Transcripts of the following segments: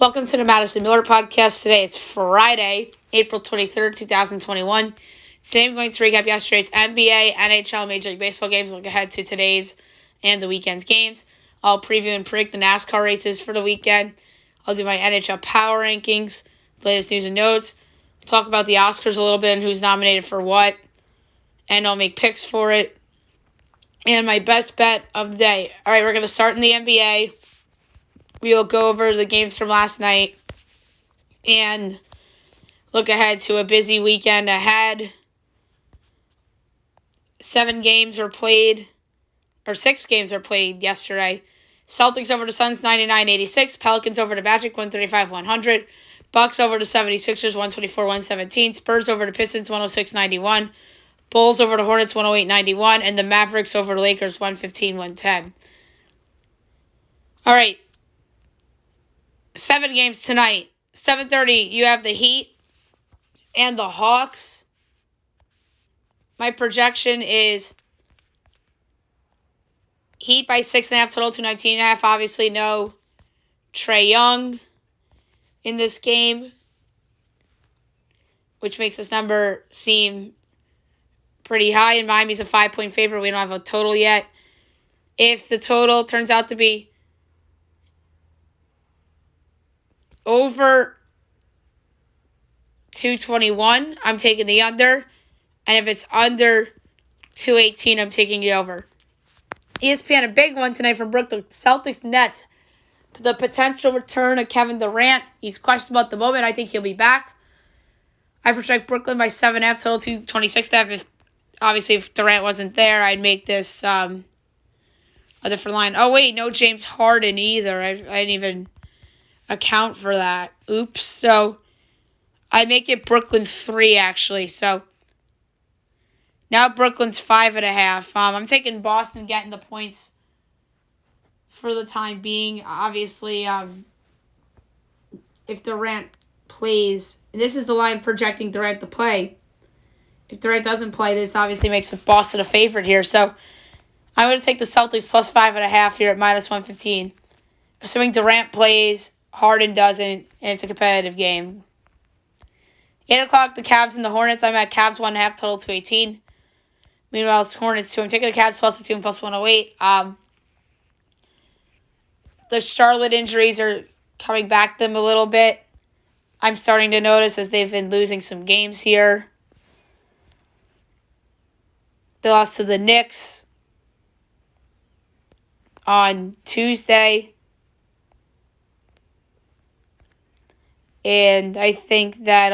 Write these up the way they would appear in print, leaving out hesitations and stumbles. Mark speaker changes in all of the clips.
Speaker 1: Welcome to the Madison Miller Podcast. Today is Friday, April 23rd, 2021. Today I'm going to recap yesterday's NBA, NHL, Major League Baseball games, look ahead to today's and the weekend's games. I'll preview and predict the NASCAR races for the weekend. I'll do my Nhl Power Rankings, latest news and notes. Talk about the Oscars a little bit and who's nominated for what. And I'll make picks for it. And my best bet of the day. All right, we're going to start in the NBA. We'll go over the games from last night and look ahead to a busy weekend ahead. 6 games were played yesterday. Celtics over the Suns, 99-86. Pelicans over the Magic, 135-100. Bucks over the 76ers, 124-117. Spurs over the Pistons, 106-91. Bulls over the Hornets, 108-91. And the Mavericks over the Lakers, 115-110. All right. 7 games tonight. 7:30, you have the Heat and the Hawks. My projection is Heat by 6.5 total to 19.5. Obviously, no Trae Young in this game, which makes this number seem pretty high. And Miami's a 5-point favorite. We don't have a total yet. If the total turns out to be over 221, I'm taking the under. And if it's under 218, I'm taking the over. ESPN, a big one tonight from Brooklyn. Celtics Nets. The potential return of Kevin Durant. He's questionable at the moment. I think he'll be back. I project Brooklyn by 7.5 total to 26.5. If Durant wasn't there, I'd make this a different line. Oh, wait, no James Harden either. I didn't even account for that. Oops. So I make it Brooklyn 3, actually. So now Brooklyn's 5.5. I'm taking Boston getting the points for the time being. Obviously, if Durant plays, and this is the line projecting Durant to play. If Durant doesn't play, this obviously makes Boston a favorite here. So I'm going to take the Celtics plus 5.5 here at minus 115. Assuming Durant plays, Harden doesn't, and it's a competitive game. 8 o'clock, the Cavs and the Hornets. I'm at Cavs 1.5 total to 18. Meanwhile, it's Hornets 2. I'm taking the Cavs plus the 2 and plus 108. The Charlotte injuries are coming back to them a little bit. I'm starting to notice as they've been losing some games here. They lost to the Knicks on Tuesday. And I think that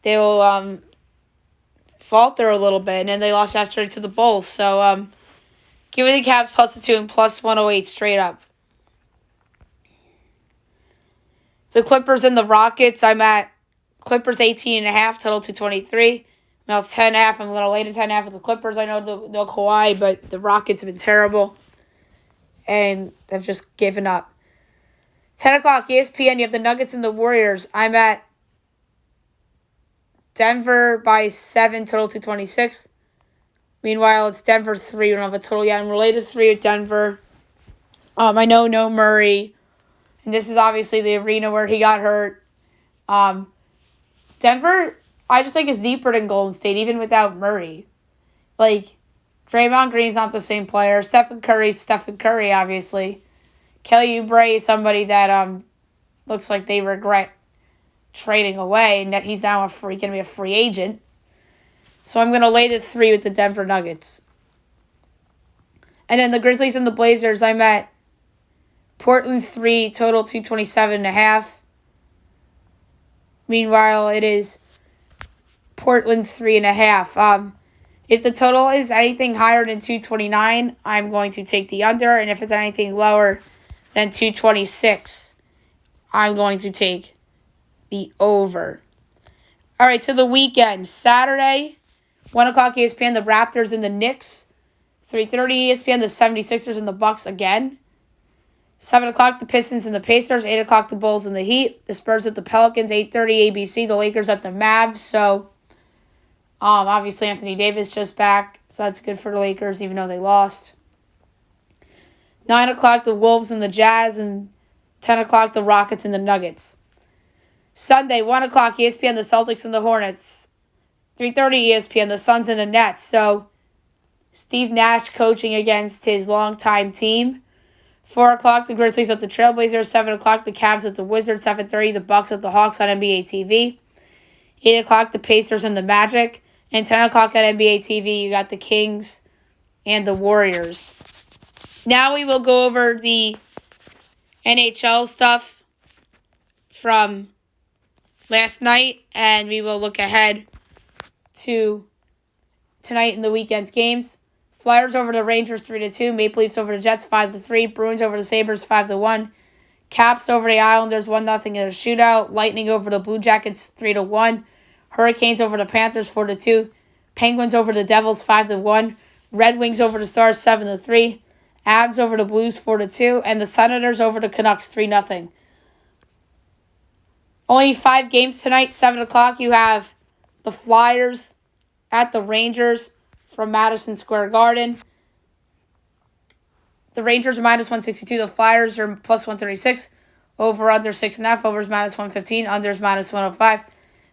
Speaker 1: they will falter a little bit. And then they lost yesterday to the Bulls. So give me the Cavs plus the 2 and plus 108 straight up. The Clippers and the Rockets, I'm at Clippers 18.5 total to 23. Now it's 10.5. I'm going to lay to 10.5 with the Clippers. I know no Kawhi, but the Rockets have been terrible. And they've just given up. 10 o'clock, ESPN, you have the Nuggets and the Warriors. I'm at Denver by 7, total to 26. Meanwhile, it's Denver 3. We don't have a total yet. I'm related 3 at Denver. I know no Murray. And this is obviously the arena where he got hurt. Denver, I just think, is deeper than Golden State, even without Murray. Like, Draymond Green's not the same player. Stephen Curry, obviously. Kelly Oubre is somebody that looks like they regret trading away, and that he's now going to be a free agent. So I'm going to lay to 3 with the Denver Nuggets. And then the Grizzlies and the Blazers, I'm at Portland 3, total 227.5. Meanwhile, it is Portland 3.5. If the total is anything higher than 229, I'm going to take the under. And if it's anything lower than 226, I'm going to take the over. All right, to the weekend. Saturday, 1 o'clock ESPN, the Raptors and the Knicks. 3:30 ESPN, the 76ers and the Bucks again. 7 o'clock, the Pistons and the Pacers. 8 o'clock, the Bulls and the Heat. The Spurs at the Pelicans. 8:30 ABC, the Lakers at the Mavs. So obviously, Anthony Davis just back, so that's good for the Lakers, even though they lost. 9 o'clock, the Wolves and the Jazz, and 10 o'clock, the Rockets and the Nuggets. Sunday, 1 o'clock, ESPN, the Celtics and the Hornets. 3:30 ESPN, the Suns and the Nets. So, Steve Nash coaching against his longtime team. 4 o'clock, the Grizzlies at the Trailblazers. 7 o'clock, the Cavs at the Wizards. 7:30, the Bucks at the Hawks on NBA TV. 8 o'clock, the Pacers and the Magic. And 10 o'clock at NBA TV, you got the Kings and the Warriors. Now we will go over the NHL stuff from last night, and we will look ahead to tonight in the weekend's games. Flyers over the Rangers 3-2, Maple Leafs over the Jets 5-3, Bruins over the Sabres 5-1, Caps over the Islanders 1-0 in a shootout, Lightning over the Blue Jackets 3-1, Hurricanes over the Panthers 4-2, Penguins over the Devils 5-1, Red Wings over the Stars 7-3, Avs over the Blues 4-2, and the Senators over the Canucks 3-0. Only 5 games tonight. 7 o'clock, you have the Flyers at the Rangers from Madison Square Garden. The Rangers are -162. The Flyers are +136. Over under 6.5. Over is -115. Under is -105.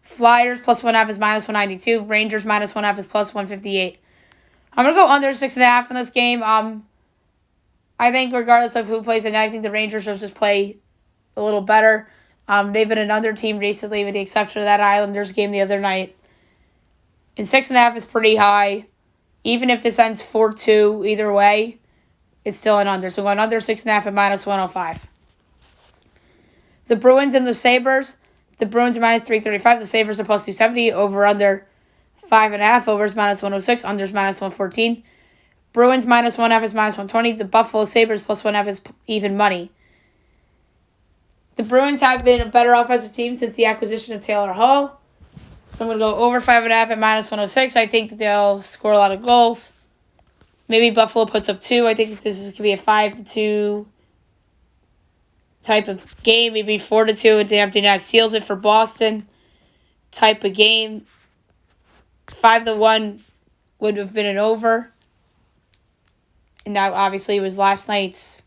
Speaker 1: Flyers +1.5 is -192. Rangers -1.5 is +158. I'm going to go under 6.5 in this game. I think regardless of who plays tonight, I think the Rangers will just play a little better. They've been an under team recently, with the exception of that Islanders game the other night. And 6.5 is pretty high. Even if this ends 4-2 either way, it's still an under. So going under 6.5 at -105. The Bruins and the Sabres. The Bruins are -335. The Sabres are +270. Over under 5.5. Over is -106. Under is -114. Bruins -1.5 is -120. The Buffalo Sabres +1.5 is even money. The Bruins have been a better offensive team since the acquisition of Taylor Hall. So I'm going to go over 5.5 at -106. I think that they'll score a lot of goals. Maybe Buffalo puts up 2. I think this is going to be a 5-2 type of game. Maybe 4-2 if the empty net seals it for Boston type of game. 5-1 would have been an over. And that obviously was last night's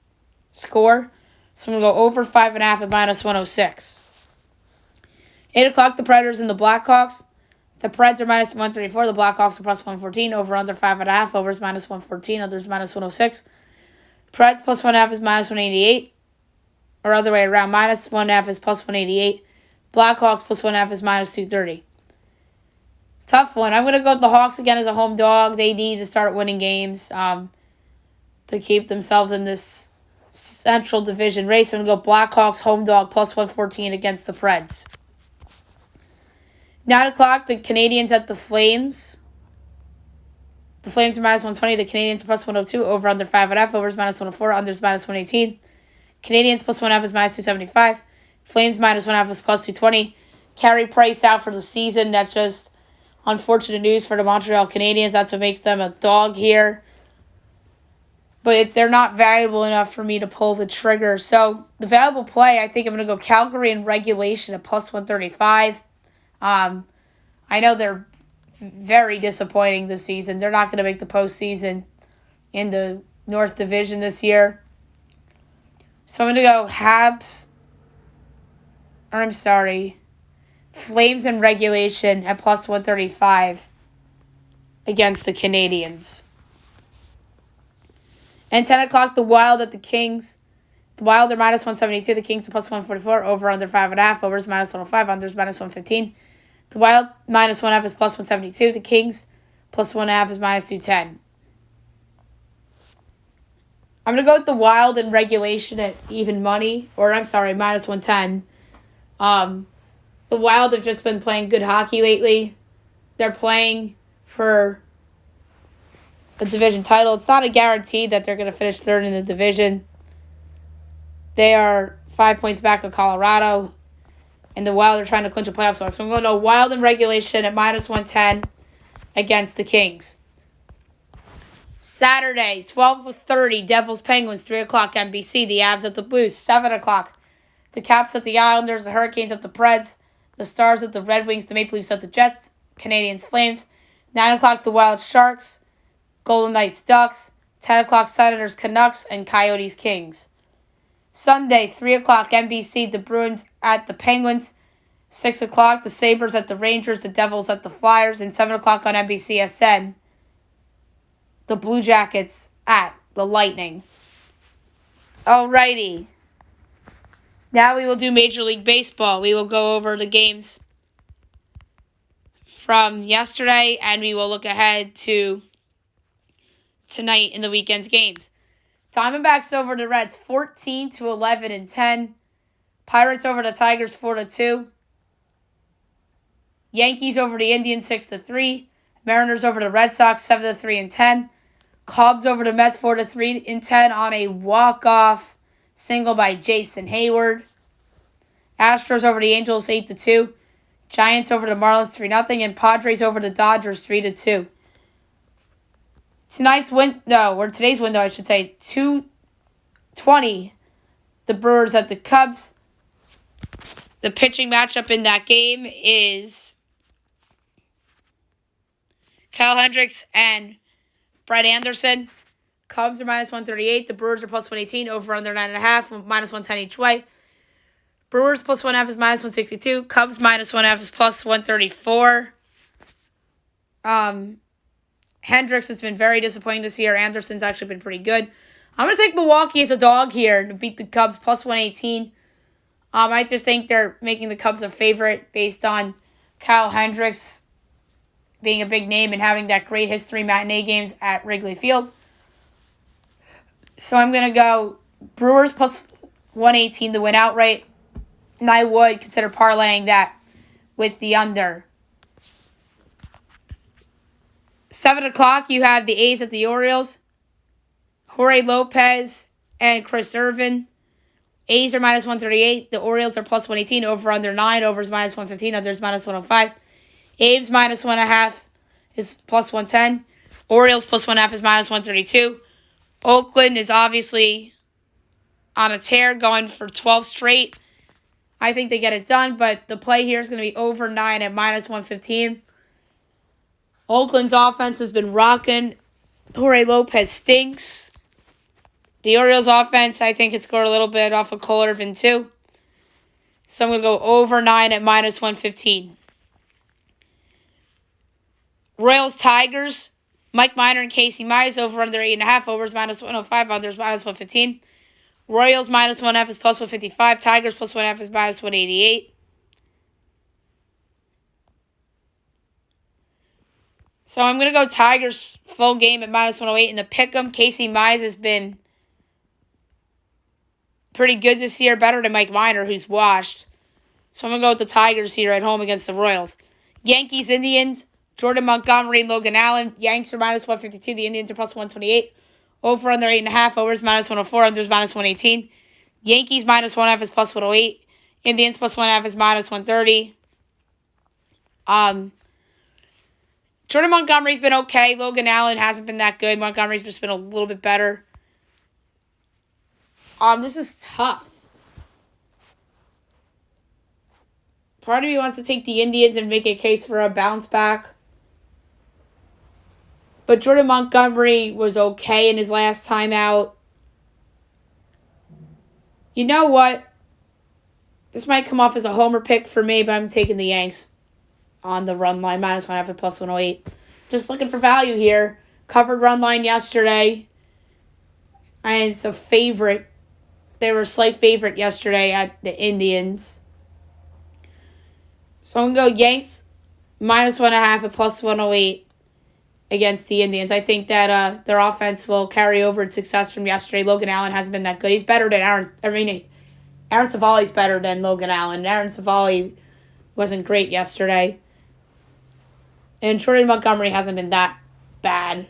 Speaker 1: score. So I'm going to go over 5.5 at -106. 8 o'clock, the Predators and the Blackhawks. The Preds are -134. The Blackhawks are +114. Over under 5.5. Over is -114. Under is -106. Preds +1.5 is -188. Or other way around. -1.5 is +188. Blackhawks +1.5 is -230. Tough one. I'm going to go with the Hawks again as a home dog. They need to start winning games to keep themselves in this Central Division race. I'm going to go Blackhawks home dog +114 against the Preds. 9 o'clock, the Canadians at the Flames. The Flames are -120. The Canadians are +102. Over under 5.5. Over is -104. Under is -118. Canadians +1.5 is -275. Flames -1.5 is +220. Carey Price out for the season. That's just unfortunate news for the Montreal Canadiens. That's what makes them a dog here. But they're not valuable enough for me to pull the trigger. So the valuable play, I think I'm going to go Calgary in regulation at +135. I know they're very disappointing this season. They're not going to make the postseason in the North Division this year. So I'm going to go Flames in regulation at +135 against the Canadiens. And 10 o'clock, the Wild at the Kings. The Wild are -172. The Kings are +144. Over under 5.5. Over is -105. Under is -115. The Wild -1.5 is +172. The Kings +1.5 is -210. I'm going to go with the Wild in regulation at even money. -110. The Wild have just been playing good hockey lately. They're playing for a division title. It's not a guarantee that they're going to finish third in the division. They are 5 points back of Colorado, and the Wild are trying to clinch a playoff spot. So I'm going to Wild in regulation at -110 against the Kings. Saturday, 12:30, Devils Penguins, 3 o'clock NBC. The Avs at the Blues, 7 o'clock. The Caps at the Islanders, the Hurricanes at the Preds, the Stars at the Red Wings, the Maple Leafs at the Jets, Canadiens Flames. 9 o'clock, the Wild Sharks, Golden Knights Ducks. 10 o'clock Senators, Canucks, and Coyotes, Kings. Sunday, 3 o'clock NBC, the Bruins at the Penguins. 6 o'clock, the Sabres at the Rangers, the Devils at the Flyers. And 7 o'clock on NBCSN, the Blue Jackets at the Lightning. Alrighty. Now we will do Major League Baseball. We will go over the games from yesterday, and we will look ahead to tonight in the weekend's games. Diamondbacks over the Reds 14-11-10. Pirates over the Tigers 4-2. Yankees over the Indians 6-3. Mariners over the Red Sox 7-3-10. Cubs over the Mets 4-3-10 on a walk-off single by Jason Hayward. Astros over the Angels 8-2. Giants over the Marlins 3-0. And Padres over the Dodgers 3-2. Today's window, I should say, 2:20. The Brewers at the Cubs. The pitching matchup in that game is Kyle Hendricks and Brett Anderson. Cubs are minus 138. The Brewers are plus 118. Over under 9.5. Minus 110 each way. Brewers plus 1.5 is minus 162. Cubs minus 1.5 is plus 134. Hendricks has been very disappointing this year. Anderson's actually been pretty good. I'm going to take Milwaukee as a dog here to beat the Cubs plus 118. I just think they're making the Cubs a favorite based on Kyle Hendricks being a big name and having that great history matinee games at Wrigley Field. So I'm going to go Brewers plus 118 to win outright. And I would consider parlaying that with the under. 7 o'clock, you have the A's at the Orioles. Jorge Lopez and Chris Irvin. A's are minus 138. The Orioles are plus 118. Over under 9. Over is minus 115. Under is minus 105. A's minus 1.5 is plus 110. Orioles plus 1.5 is minus 132. Oakland is obviously on a tear, going for 12 straight. I think they get it done, but the play here is going to be over 9 at minus 115. Oakland's offense has been rocking. Jorge Lopez stinks. The Orioles' offense, I think, can score a little bit off of Cole Irvin, too. So I'm going to go over 9 at minus 115. Royals-Tigers. Mike Minor and Casey Mize over under 8.5. Overs minus 105. Unders minus 115. Royals minus 1.5 is plus 155. Tigers plus 1.5 is minus 188. So I'm going to go Tigers full game at minus 108 in the pick'em. Casey Mize has been pretty good this year, better than Mike Minor, who's washed. So I'm going to go with the Tigers here at home against the Royals. Yankees, Indians, Jordan Montgomery, Logan Allen. Yanks are minus 152. The Indians are plus 128. Over under 8.5. Overs minus 104. Unders minus 118. Yankees minus 1.5 is plus 108. Indians plus 1.5 is minus 130. Jordan Montgomery's been okay. Logan Allen hasn't been that good. Montgomery's just been a little bit better. This is tough. Part of me wants to take the Indians and make a case for a bounce back. But Jordan Montgomery was okay in his last time out. You know what? This might come off as a homer pick for me, but I'm taking the Yanks on the run line. Minus 1.5 at plus 108. Just looking for value here. Covered run line yesterday. And it's a favorite. They were a slight favorite yesterday at the Indians. So I'm going to go Yanks minus 1.5 at plus 108 against the Indians. I think that their offense will carry over its success from yesterday. Logan Allen hasn't been that good. He's better than Aaron Savali's better than Logan Allen. Aaron Savali wasn't great yesterday. And Jordan Montgomery hasn't been that bad.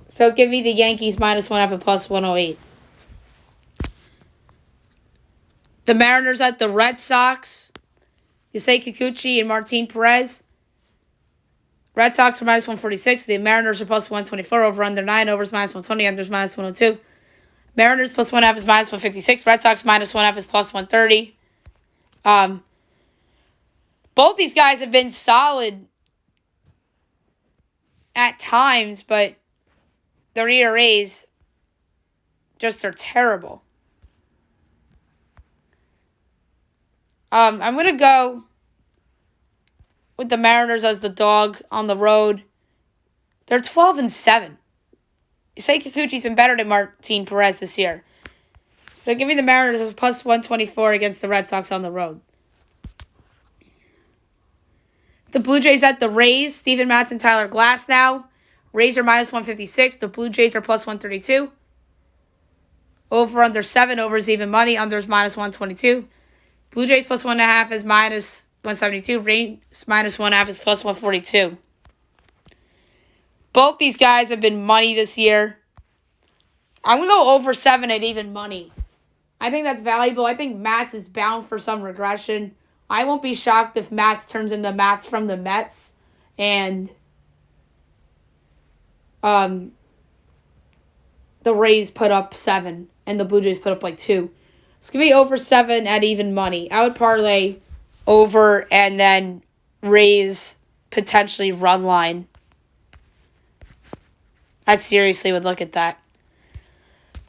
Speaker 1: So give me the Yankees minus 1.5 at plus 108. The Mariners at the Red Sox. Yusei Kikuchi and Martin Perez. Red Sox are minus 146. The Mariners are plus 124. Over under 9. Overs minus 120. Unders minus 102. Mariners plus 1.5 is minus 156. Red Sox minus 1.5 is plus 130. Both these guys have been solid at times, but their ERAs Just they're terrible. I'm going to go with the Mariners as the dog on the road. They're 12-7. You say Kikuchi's been better than Martin Perez this year. So give me the Mariners as plus 124 against the Red Sox on the road. The Blue Jays at the Rays. Steven Matz and Tyler Glasnow. Rays are minus 156. The Blue Jays are plus 132. Over under 7. Over is even money. Under is minus 122. Blue Jays plus 1.5 is minus 172. Rays minus 1.5 is plus 142. Both these guys have been money this year. I'm going to go over 7 at even money. I think that's valuable. I think Matz is bound for some regression. I won't be shocked if Matz turns into Matz from the Mets. And the Rays put up 7. And the Blue Jays put up like 2. It's going to be over 7 at even money. I would parlay over and then Rays potentially run line. I seriously would look at that.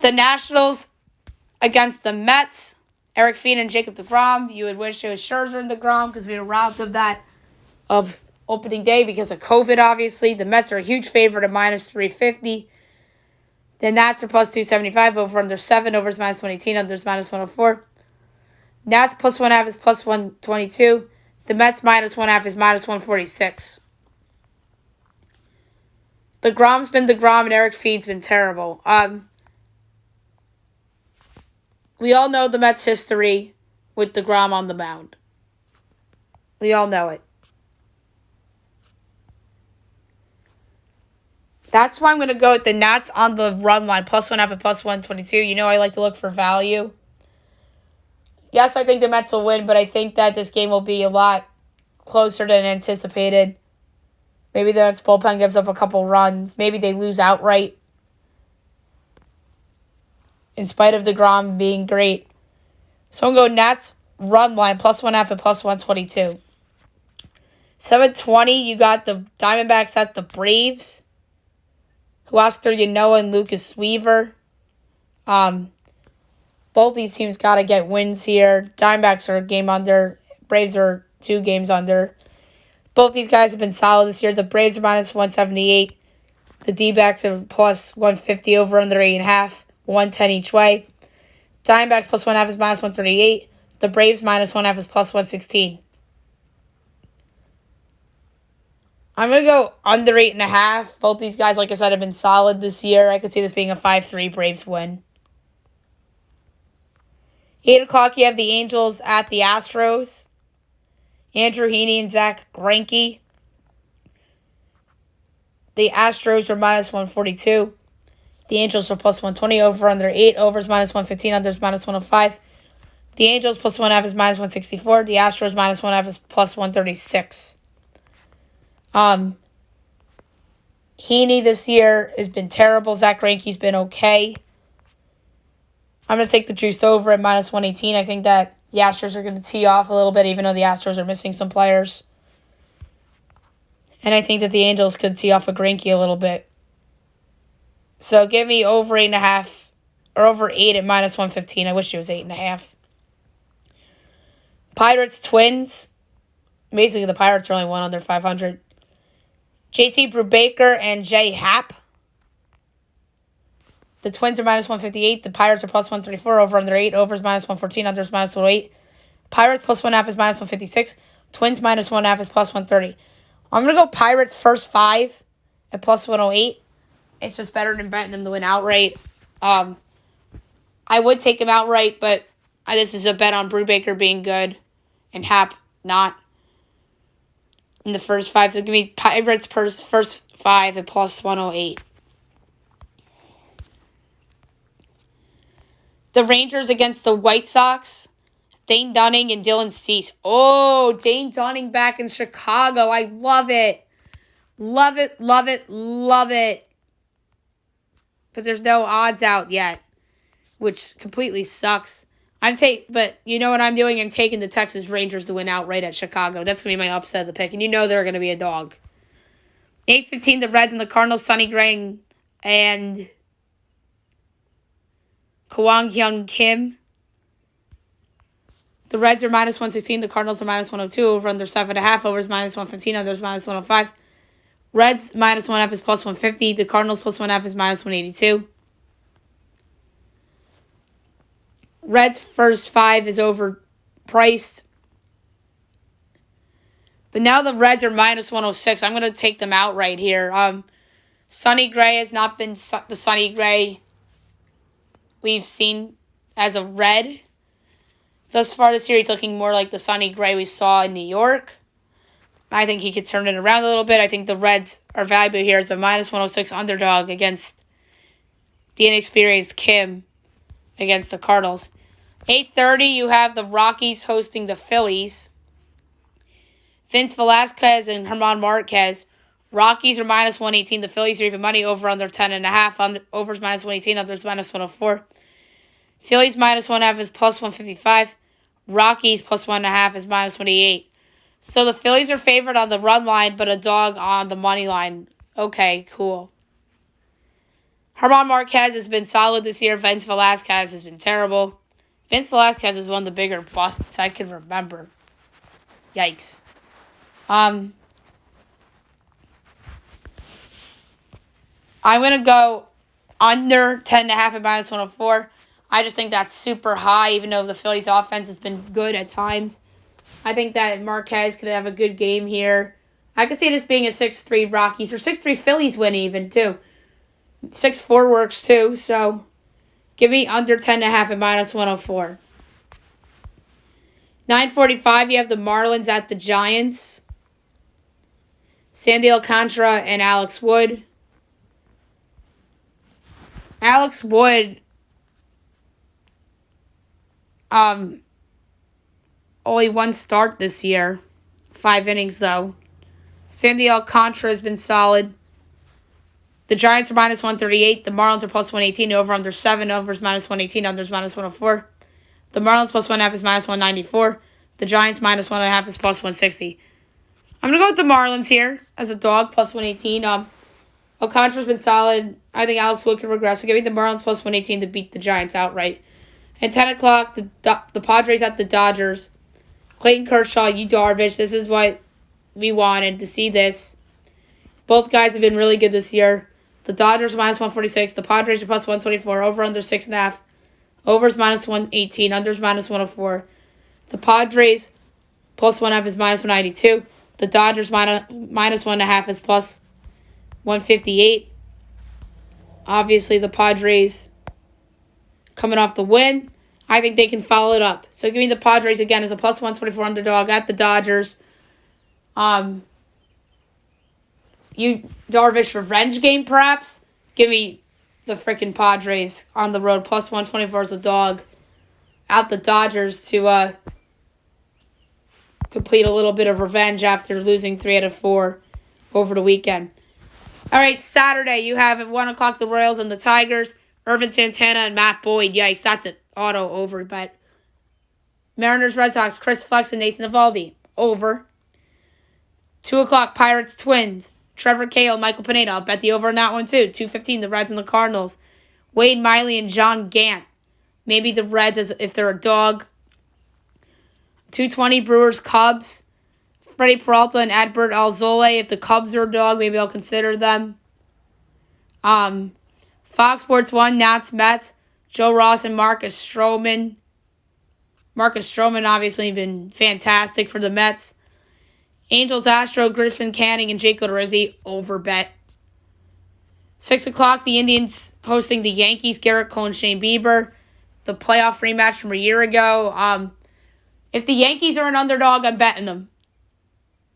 Speaker 1: The Nationals against the Mets. Eric Fein and Jacob deGrom. You would wish it was Scherzer and deGrom because we were robbed of that of opening day because of COVID, obviously. The Mets are a huge favorite at minus 350. The Nats are plus 275. Over under 7. Over is minus 118. Under is minus 104. Nats plus 1.5 is plus 122. The Mets minus 1.5 is minus 146. DeGrom's been DeGrom and Eric Fein's been terrible. We all know the Mets' history with DeGrom on the mound. We all know it. That's why I'm going to go with the Nats on the run line, plus 1.5 and plus 122. You know I like to look for value. Yes, I think the Mets will win, but I think that this game will be a lot closer than anticipated. Maybe the Mets bullpen gives up a couple runs. Maybe they lose outright. In spite of DeGrom being great. So I'm going to go Nats run line, plus 1.5 and plus 122. 720, you got the Diamondbacks at the Braves. Huascar Yanoa and Lucas Weaver. Both these teams got to get wins here. Diamondbacks are a game under. Braves are 2 games under. Both these guys have been solid this year. The Braves are minus 178. The D-backs are plus 150 over under 8.5. 110 each way. Diamondbacks plus 1.5 is minus 138. The Braves minus 1.5 is plus 116. I'm going to go under 8.5. Both these guys, like I said, have been solid this year. I could see this being a 5-3 Braves win. 8 o'clock, you have the Angels at the Astros. Andrew Heaney and Zach Greinke. The Astros are minus 142. The Angels are plus 120. Over under 8. Over is minus 115. Under is minus 105. The Angels plus 1.5 is minus 164. The Astros minus 1.5 is plus 136. Heaney this year has been terrible. Zach Greinke's been okay. I'm going to take the juiced over at minus 118. I think that the Astros are going to tee off a little bit, even though the Astros are missing some players. And I think that the Angels could tee off a Greinke a little bit. So give me over 8.5 or over 8 at minus 115. I wish it was 8.5. Pirates, Twins. Basically, the Pirates are only 1 under 500. JT Brubaker and Jay Happ. The Twins are minus 158. The Pirates are plus 134. Over under 8. Over is minus 114. Under is minus 108. Pirates plus 1.5 is minus 156. Twins minus 1.5 is plus 130. I'm going to go Pirates first 5 at plus 108. It's just better than betting them to win outright. I would take them outright, but this is a bet on Brubaker being good and Happ not in the first 5. So give me Pirates first 5 at plus 108. The Rangers against the White Sox. Dane Dunning and Dylan Cease. Oh, Dane Dunning back in Chicago. I love it. Love it, love it, love it. But there's no odds out yet, which completely sucks. But you know what I'm doing? I'm taking the Texas Rangers to win outright at Chicago. That's going to be my upset of the pick, and you know they're going to be a dog. 8:15, the Reds and the Cardinals. Sonny Gray and Kwang Hyun Kim. The Reds are minus 116. The Cardinals are minus 102. Over under 7.5. Overs minus 115. Unders minus 105. Reds minus 1.5 is plus 150. The Cardinals plus 1.5 is minus 182. Reds first 5 is overpriced. But now the Reds are minus 106. I'm going to take them out right here. Sonny Gray has not been the Sonny Gray we've seen as a Red. Thus far this year, he's looking more like the Sonny Gray we saw in New York. I think he could turn it around a little bit. I think the Reds are valuable here as a minus 106 underdog against the inexperienced Kim against the Cardinals. 8:30, you have the Rockies hosting the Phillies. Vince Velasquez and German Marquez. Rockies are minus 118. The Phillies are even money over under 10.5. Overs minus 118. Unders minus 104. Phillies minus 1.5 is plus 155. Rockies plus 1.5 is minus 188. So the Phillies are favored on the run line, but a dog on the money line. Okay, cool. German Marquez has been solid this year. Vince Velasquez has been terrible. Vince Velasquez is one of the bigger busts I can remember. Yikes. I'm going to go under 10.5 at minus 104. I just think that's super high, even though the Phillies offense has been good at times. I think that Marquez could have a good game here. I could see this being a 6-3 Rockies or 6-3 Phillies win even, too. 6-4 works, too, so give me under 10.5 at minus 104. 9:45, you have the Marlins at the Giants. Sandy Alcantara and Alex Wood. Alex Wood only one start this year. 5 innings, though. Sandy Alcantara has been solid. The Giants are minus 138. The Marlins are plus 118. Over under 7. Overs minus 118. Unders minus 104. The Marlins plus 1.5 is minus 194. The Giants minus 1.5 is plus 160. I'm going to go with the Marlins here as a dog, plus 118. Alcantara's been solid. I think Alex Wood can regress. So give me the Marlins plus 118 to beat the Giants outright. At 10 o'clock, the Padres at the Dodgers. Clayton Kershaw, Yu Darvish. This is what we wanted to see this. Both guys have been really good this year. The Dodgers minus 146. The Padres are plus 124. Over under 6.5. Overs minus 118. Unders minus 104. The Padres plus 1.5 is minus 192. The Dodgers minus 1.5 is plus 158. Obviously, the Padres coming off the win. I think they can follow it up. So give me the Padres again as a plus 124 underdog at the Dodgers. You Darvish revenge game, perhaps? Give me the freaking Padres on the road, plus 124 as a dog at the Dodgers to complete a little bit of revenge after losing 3 out of 4 over the weekend. All right, Saturday, you have at 1 o'clock the Royals and the Tigers. Irvin Santana and Matt Boyd. Yikes, that's an auto over bet. Mariners, Red Sox, Chris Flex and Nathan Eovaldi. Over. 2 o'clock, Pirates, Twins. Trevor Cahill, Michael Pineda. I'll bet the over on that one too. 2:15, the Reds and the Cardinals. Wade Miley and John Gant. Maybe the Reds if they're a dog. 2:20, Brewers, Cubs. Freddie Peralta and Adbert Alzolay. If the Cubs are a dog, maybe I'll consider them. Fox Sports 1, Nats, Mets. Joe Ross and Marcus Stroman. Marcus Stroman obviously been fantastic for the Mets. Angels, Astros, Griffin Canning, and Jake Odorizzi. Over bet. 6 o'clock, the Indians hosting the Yankees. Garrett Cole and Shane Bieber. The playoff rematch from a year ago. If the Yankees are an underdog, I'm betting them.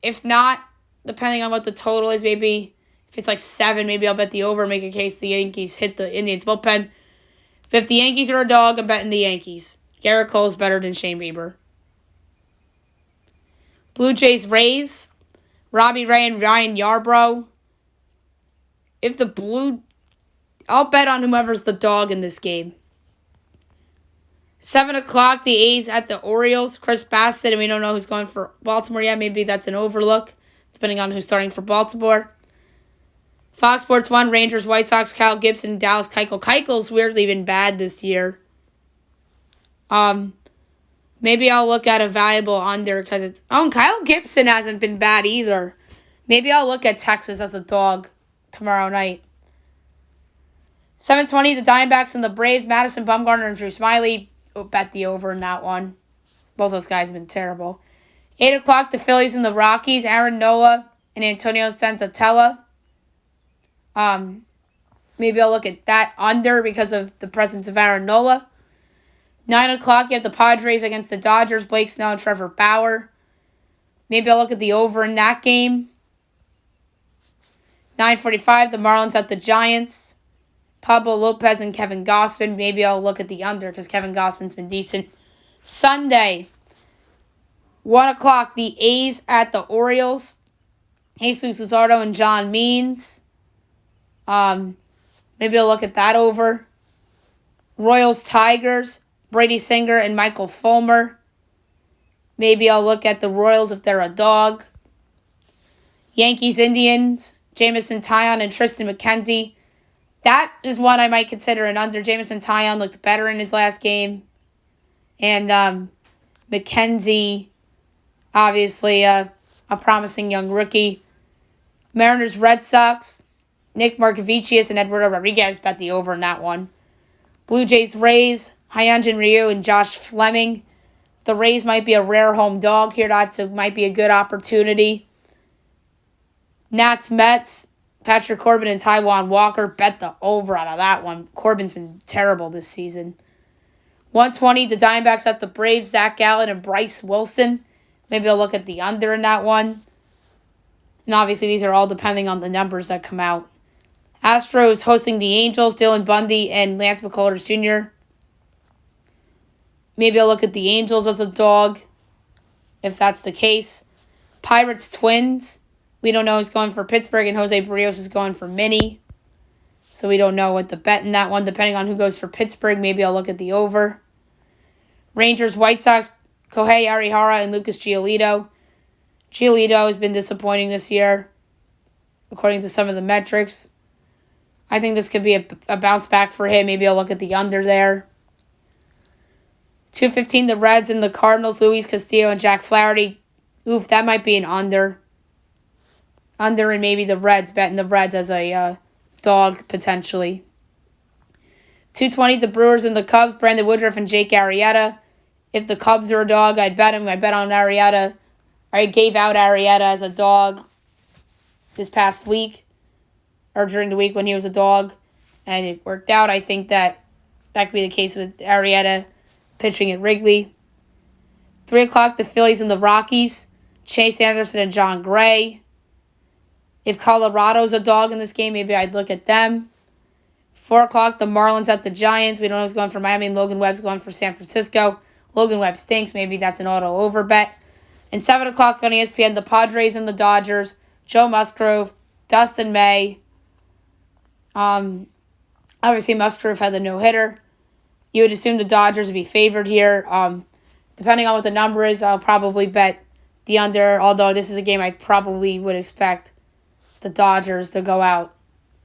Speaker 1: If not, depending on what the total is, maybe if it's like 7, maybe I'll bet the over, make a case the Yankees hit the Indians bullpen. But if the Yankees are a dog, I'm betting the Yankees. Garrett Cole is better than Shane Bieber. Blue Jays, Rays. Robbie Ray and Ryan Yarbrough. I'll bet on whoever's the dog in this game. 7 o'clock, the A's at the Orioles. Chris Bassett, and we don't know who's going for Baltimore yet. Maybe that's an overlook, depending on who's starting for Baltimore. Fox Sports 1, Rangers, White Sox, Kyle Gibson, Dallas Keuchel. Keuchel's weirdly been bad this year. Maybe I'll look at a valuable under because it's... Oh, Kyle Gibson hasn't been bad either. Maybe I'll look at Texas as a dog tomorrow night. 7:20, the Diamondbacks and the Braves. Madison Bumgarner and Drew Smyly. Oh, bet the over in that one. Both those guys have been terrible. 8 o'clock, the Phillies and the Rockies. Aaron Nola and Antonio Senzatella. Maybe I'll look at that under because of the presence of Aaron Nola. 9 o'clock, you have the Padres against the Dodgers. Blake Snell and Trevor Bauer. Maybe I'll look at the over in that game. 9:45, the Marlins at the Giants. Pablo Lopez and Kevin Gausman. Maybe I'll look at the under because Kevin Gausman's been decent. Sunday, 1 o'clock, the A's at the Orioles. Jesus Luzardo and John Means. Maybe I'll look at that over. Royals Tigers. Brady Singer and Michael Fulmer. Maybe I'll look at the Royals if they're a dog. Yankees Indians. Jamison Tyon and Tristan McKenzie. That is one I might consider an under. Jamison Tyon looked better in his last game. And McKenzie, obviously a promising young rookie. Mariners Red Sox. Nick Markavicius and Eduardo Rodriguez bet the over in that one. Blue Jays Rays. Hyunjin Ryu and Josh Fleming. The Rays might be a rare home dog here. That might be a good opportunity. Nats Mets. Patrick Corbin and Taijuan Walker. Bet the over out of that one. Corbin's been terrible this season. 1:20, the Diamondbacks at the Braves. Zach Gallen and Bryce Wilson. Maybe I'll look at the under in that one. And obviously these are all depending on the numbers that come out. Astros hosting the Angels. Dylan Bundy and Lance McCullers Jr. Maybe I'll look at the Angels as a dog, if that's the case. Pirates Twins. We don't know who's going for Pittsburgh, and Jose Barrios is going for Minnie. So we don't know what the bet in that one. Depending on who goes for Pittsburgh, maybe I'll look at the over. Rangers White Sox. Kohei Arihara and Lucas Giolito. Giolito has been disappointing this year, according to some of the metrics. I think this could be a bounce back for him. Maybe I'll look at the under there. 2:15, the Reds and the Cardinals. Luis Castillo and Jack Flaherty. Oof, that might be an under. Under and maybe the Reds. Betting the Reds as a dog, potentially. 2:20, the Brewers and the Cubs. Brandon Woodruff and Jake Arrieta. If the Cubs are a dog, I'd bet him. I bet on Arrieta. I gave out Arrieta as a dog this past week. Or during the week when he was a dog. And it worked out. I think that could be the case with Arrieta pitching at Wrigley. 3 o'clock, the Phillies and the Rockies. Chase Anderson and John Gray. If Colorado's a dog in this game, maybe I'd look at them. 4 o'clock, the Marlins at the Giants. We don't know who's going for Miami, and Logan Webb's going for San Francisco. Logan Webb stinks. Maybe that's an auto over bet. And 7 o'clock on ESPN, the Padres and the Dodgers. Joe Musgrove, Dustin May. Obviously, Musgrove had the no-hitter. You would assume the Dodgers would be favored here. Depending on what the number is, I'll probably bet the under, although this is a game I probably would expect the Dodgers to go out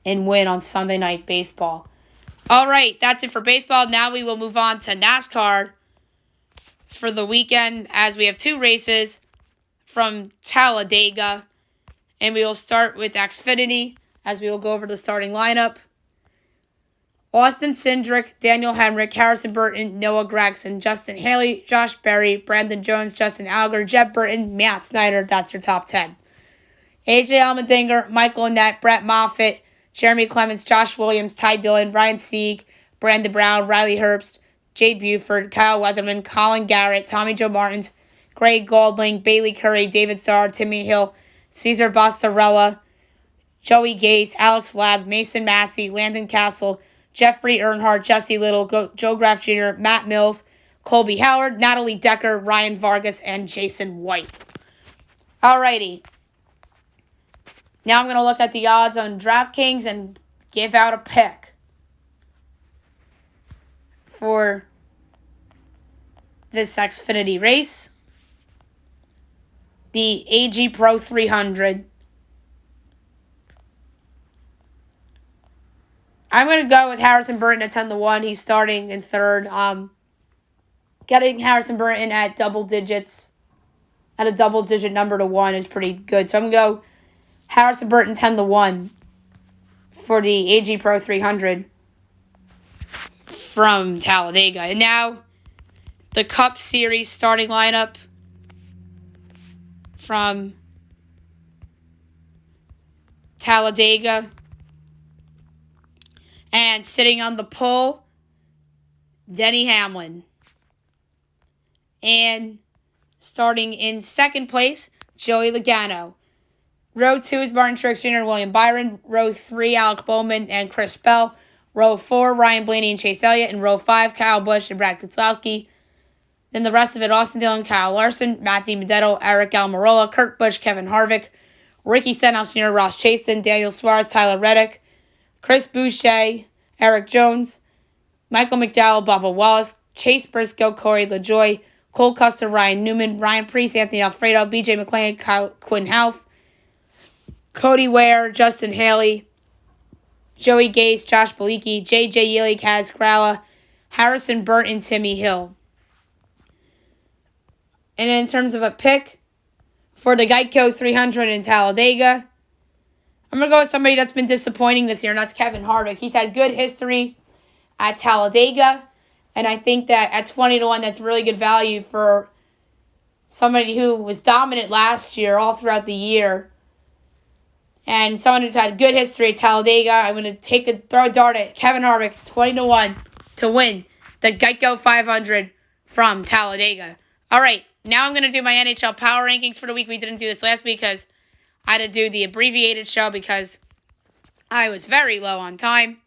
Speaker 1: and win on Sunday Night Baseball. All right, that's it for baseball. Now we will move on to NASCAR for the weekend, as we have two races from Talladega. And we will start with Xfinity, as we will go over the starting lineup. Austin Cindric, Daniel Hemrick, Harrison Burton, Noah Gragson, Justin Haley, Josh Berry, Brandon Jones, Justin Allgaier, Jeb Burton, Matt Snyder. That's your top 10. AJ Allmendinger, Michael Annett, Brett Moffitt, Jeremy Clements, Josh Williams, Ty Dillon, Ryan Sieg, Brandon Brown, Riley Herbst, Jade Buford, Kyle Weatherman, Colin Garrett, Tommy Joe Martins, Greg Goldling, Bailey Curry, David Starr, Timmy Hill, Cesar Bastarella, Joey Gase, Alex Labb, Mason Massey, Landon Castle, Jeffrey Earnhardt, Jesse Little, Joe Graf Jr., Matt Mills, Colby Howard, Natalie Decker, Ryan Vargas, and Jason White. Alrighty. Now I'm going to look at the odds on DraftKings and give out a pick for this Xfinity race. The AG Pro 300. I'm going to go with Harrison Burton at 10-1. He's starting in third. getting Harrison Burton at double digits, at a double-digit number to 1 is pretty good. So I'm going to go Harrison Burton 10-1 for the AG Pro 300 from Talladega. And now, the Cup Series starting lineup from Talladega. And sitting on the pole, Denny Hamlin. And starting in second place, Joey Logano. Row 2 is Martin Truex Jr. and William Byron. Row 3, Alec Bowman and Chris Bell. Row 4, Ryan Blaney and Chase Elliott. And row 5, Kyle Busch and Brad Keselowski. Then the rest of it, Austin Dillon, Kyle Larson, Matt DiMatteo, Eric Almirola, Kurt Busch, Kevin Harvick, Ricky Stenhouse Jr., Ross Chastain, Daniel Suarez, Tyler Reddick, Chris Boucher, Eric Jones, Michael McDowell, Bubba Wallace, Chase Briscoe, Corey LaJoie, Cole Custer, Ryan Newman, Ryan Preece, Anthony Alfredo, BJ McClellan, Quinn Houff, Cody Ware, Justin Haley, Joey Gase, Josh Bilicki, J.J. Yeley, Kaz Gralla, Harrison Burton, Timmy Hill. And in terms of a pick for the Geico 300 in Talladega, I'm going to go with somebody that's been disappointing this year, and that's Kevin Harvick. He's had good history at Talladega, and I think that at 20-1, that's really good value for somebody who was dominant last year, all throughout the year, and someone who's had good history at Talladega. I'm going to throw a dart at Kevin Harvick, 20-1 to win the Geico 500 from Talladega. All right, now I'm going to do my NHL Power Rankings for the week. We didn't do this last week because I had to do the abbreviated show because I was very low on time.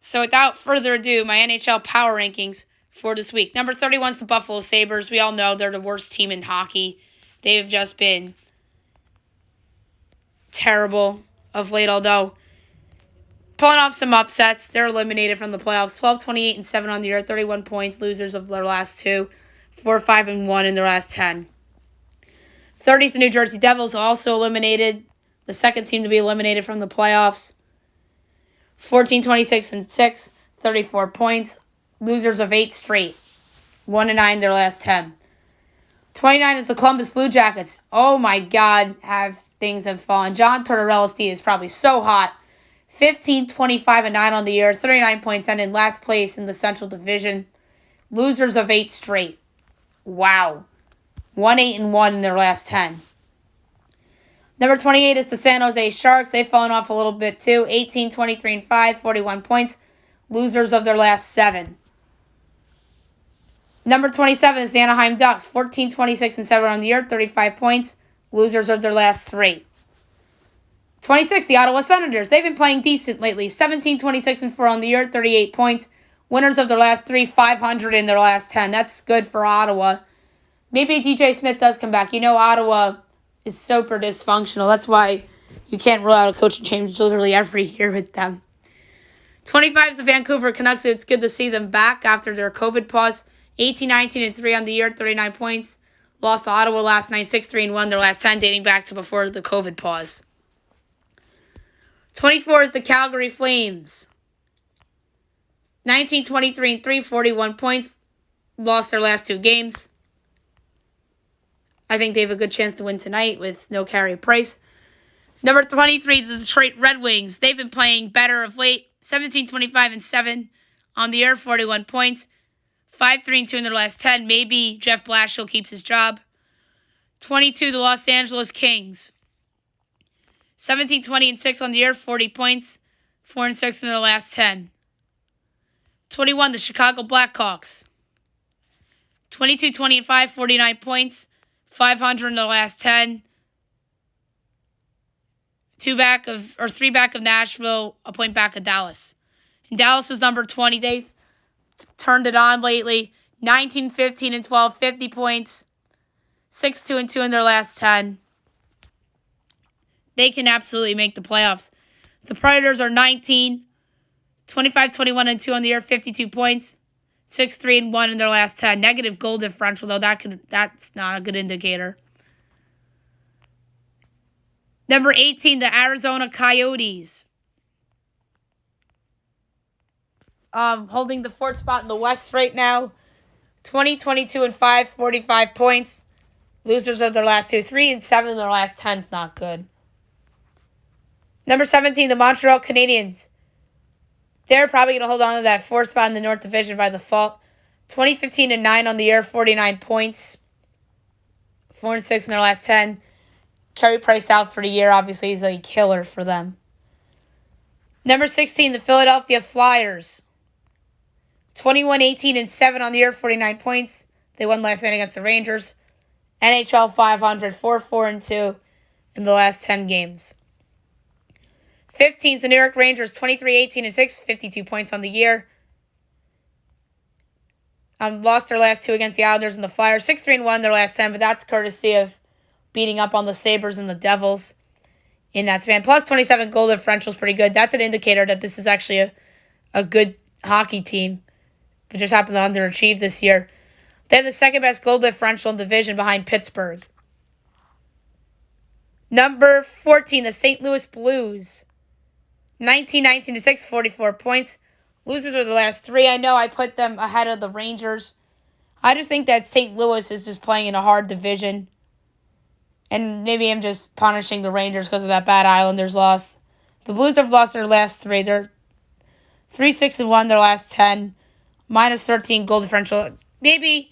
Speaker 1: So without further ado, my NHL Power Rankings for this week. Number 31 is the Buffalo Sabres. We all know they're the worst team in hockey. They've just been terrible of late, although pulling off some upsets. They're eliminated from the playoffs. 12-28-7 on the year, 31 points, losers of their last 2. 4-5-1 in their last 10. 30 is the New Jersey Devils, also eliminated. The second team to be eliminated from the playoffs. 14-26-6, 34 points. Losers of 8 straight. 1-9 their last 10. 29 is the Columbus Blue Jackets. Oh my God, things have fallen. John Tortorella's team is probably so hot. 15-25-9 on the year, 39 points, and in last place in the Central Division. Losers of 8 straight. Wow. 1-8-1 in their last 10. Number 28 is the San Jose Sharks. They've fallen off a little bit too. 18-23-5, 41 points. Losers of their last 7. Number 27 is the Anaheim Ducks. 14-26-7 on the year, 35 points. Losers of their last 3. 26, the Ottawa Senators. They've been playing decent lately. 17-26-4 on the year, 38 points. Winners of their last 3, 500 in their last 10. That's good for Ottawa. Maybe DJ Smith does come back. You know Ottawa is super dysfunctional. That's why you can't rule out a coaching change literally every year with them. 25 is the Vancouver Canucks. It's good to see them back after their COVID pause. 18-19-3 on the year, 39 points. Lost to Ottawa last night, 6-3-1 their last 10, dating back to before the COVID pause. 24 is the Calgary Flames. 19-23-3, 41 points. Lost their last 2 games. I think they have a good chance to win tonight with no Carey Price. Number 23, the Detroit Red Wings. They've been playing better of late. 17-25-7 on the year, 41 points. 5-3-2 in their last 10. Maybe Jeff Blashill keeps his job. 22, the Los Angeles Kings. 17-20-6 on the year, 40 points. 4-6 in their last 10. 21, the Chicago Blackhawks. 22-20-5, 49 points. 500 in the last 10. 3 back of Nashville, a point back of Dallas. And Dallas is number 20. They've turned it on lately. 19-15-12, 50 points. 6-2-2 in their last 10. They can absolutely make the playoffs. The Predators are 19, 25-21-2 on the year, 52 points. 6-3-1 in their last 10. Negative goal differential, though. That's not a good indicator. Number 18, the Arizona Coyotes. Holding the 4th spot in the West right now. 20, 22, and 5, 45 points. Losers of their last 2, 3, and 7 of their last 10 is not good. Number 17, the Montreal Canadiens. They're probably going to hold on to that 4th spot in the North Division by default. 2015 and 9 on the year, 49 points. 4 and 6 in their last 10. Carey Price out for the year. Obviously, he's a killer for them. Number 16, the Philadelphia Flyers. 21, 18, and 7 on the year, 49 points. They won last night against the Rangers. NHL 500, 4, 4, and 2 in the last 10 games. 15 is the New York Rangers, 23, 18, and 6, 52 points on the year. Lost their last 2 against the Islanders and the Flyers. 6, 3, and 1 their last 10, but that's courtesy of beating up on the Sabres and the Devils in that span. Plus 27 goal differential is pretty good. That's an indicator that this is actually a good hockey team. It just happened to underachieve this year. They have the second best goal differential in the division behind Pittsburgh. Number 14, the St. Louis Blues. 19, 19, and 6, 44 points. Losers are the last 3. I know I put them ahead of the Rangers. I just think that St. Louis is just playing in a hard division. And maybe I'm just punishing the Rangers because of that bad Islanders loss. The Blues have lost their last 3. They're 3, 6, and 1 their last 10. Minus 13 goal differential. Maybe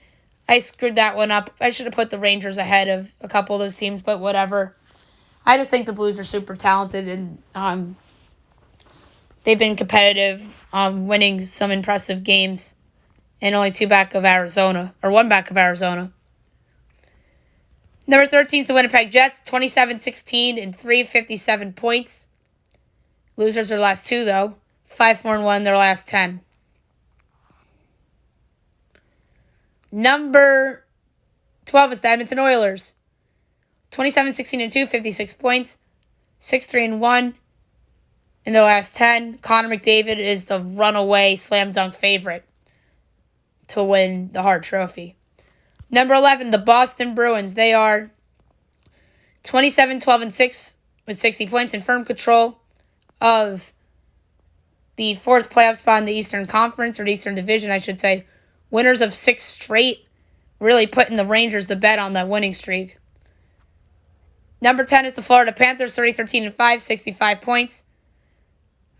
Speaker 1: I screwed that one up. I should have put the Rangers ahead of a couple of those teams, but whatever. I just think the Blues are super talented, and they've been competitive, winning some impressive games, and only 2 back of Arizona, or 1 back of Arizona. Number 13 is the Winnipeg Jets, 27, 16, and 3, 57 points. Losers are the last 2, though. 5, 4, and 1 their last 10. Number 12 is the Edmonton Oilers. 27, 16, and 2, 56 points. 6, 3, and 1 in their last 10. Connor McDavid is the runaway slam dunk favorite to win the Hart Trophy. Number 11, the Boston Bruins. They are 27, 12, and 6 with 60 points in firm control of the 4th playoff spot in the Eastern Conference, or the Eastern Division, I should say. Winners of 6 straight, really putting the Rangers to bed on that winning streak. Number 10 is the Florida Panthers, 30, 13, and 5, 65 points.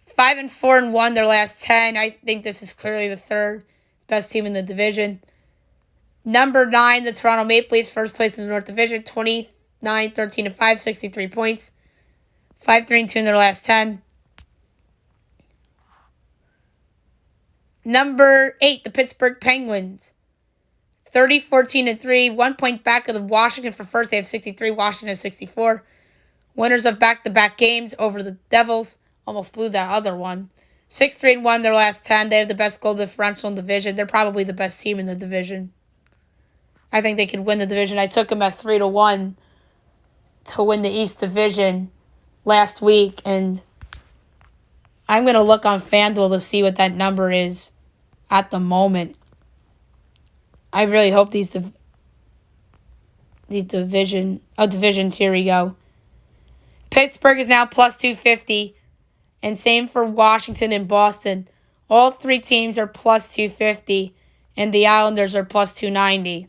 Speaker 1: 5 and 4 and 1 their last 10. I think this is clearly the 3rd best team in the division. Number 9, the Toronto Maple Leafs, 1st place in the North Division, 29, 13, and 5, 63 points. 5, 3, and 2 in their last 10. Number 8, the Pittsburgh Penguins. 30, 14, and 3. 1 point back of the Washington for first. They have 63. Washington has 64. Winners of back-to-back games over the Devils. Almost blew that other one. 6, 3, and 1 their last 10. They have the best goal differential in the division. They're probably the best team in the division. I think they could win the division. I took them at 3-1 to win the East Division last week, and I'm going to look on FanDuel to see what that number is at the moment. I really hope these divisions, here we go. Pittsburgh is now plus 250, and same for Washington and Boston. All 3 teams are plus 250, and the Islanders are plus 290.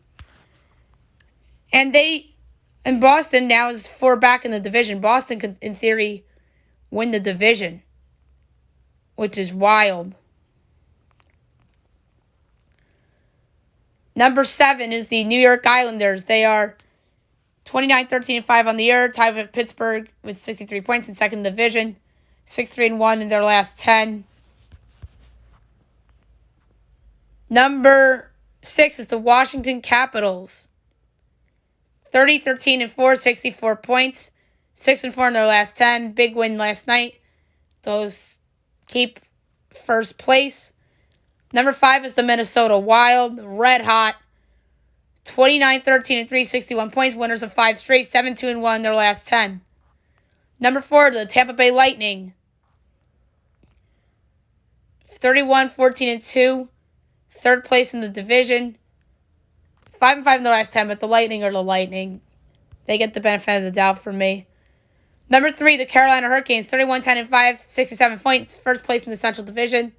Speaker 1: And Boston now is 4 back in the division. Boston could, in theory, win the division, which is wild. Number 7 is the New York Islanders. They are 29, 13, and 5 on the year, tied with Pittsburgh with 63 points in second division. 6, 3, and 1 in their last 10. Number 6 is the Washington Capitals. 30, 13, and 4, 64 points. 6 and 4 in their last 10. Big win last night. Those keep first place. Number 5 is the Minnesota Wild. Red hot. 29, 13, and 3, 61 points. Winners of 5 straight. 7, 2, and 1 in their last 10. Number 4, the Tampa Bay Lightning. 31, 14, and 2. 3rd place in the division. 5 and 5 in the last 10, but the Lightning are the Lightning. They get the benefit of the doubt from me. Number 3, the Carolina Hurricanes. 31, 10, and 5. 67 points. 1st place in the Central Division.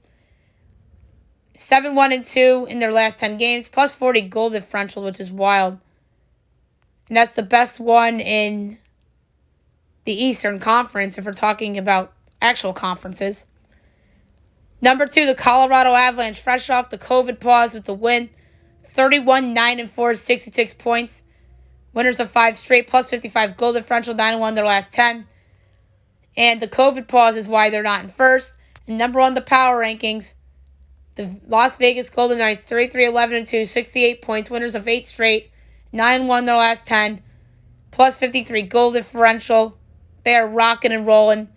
Speaker 1: 7-1-2 in their last 10 games, plus 40 goal differential, which is wild. And that's the best one in the Eastern Conference if we're talking about actual conferences. Number 2, the Colorado Avalanche, fresh off the COVID pause with the win. 31-9-4, 66 points. Winners of 5 straight, plus 55 goal differential, 9-1 their last 10. And the COVID pause is why they're not in first. And number 1, the power rankings. The Las Vegas Golden Knights, 33-11-2, 68 points. Winners of 8 straight, 9-1 their last 10. Plus 53 goal differential. They are rocking and rolling.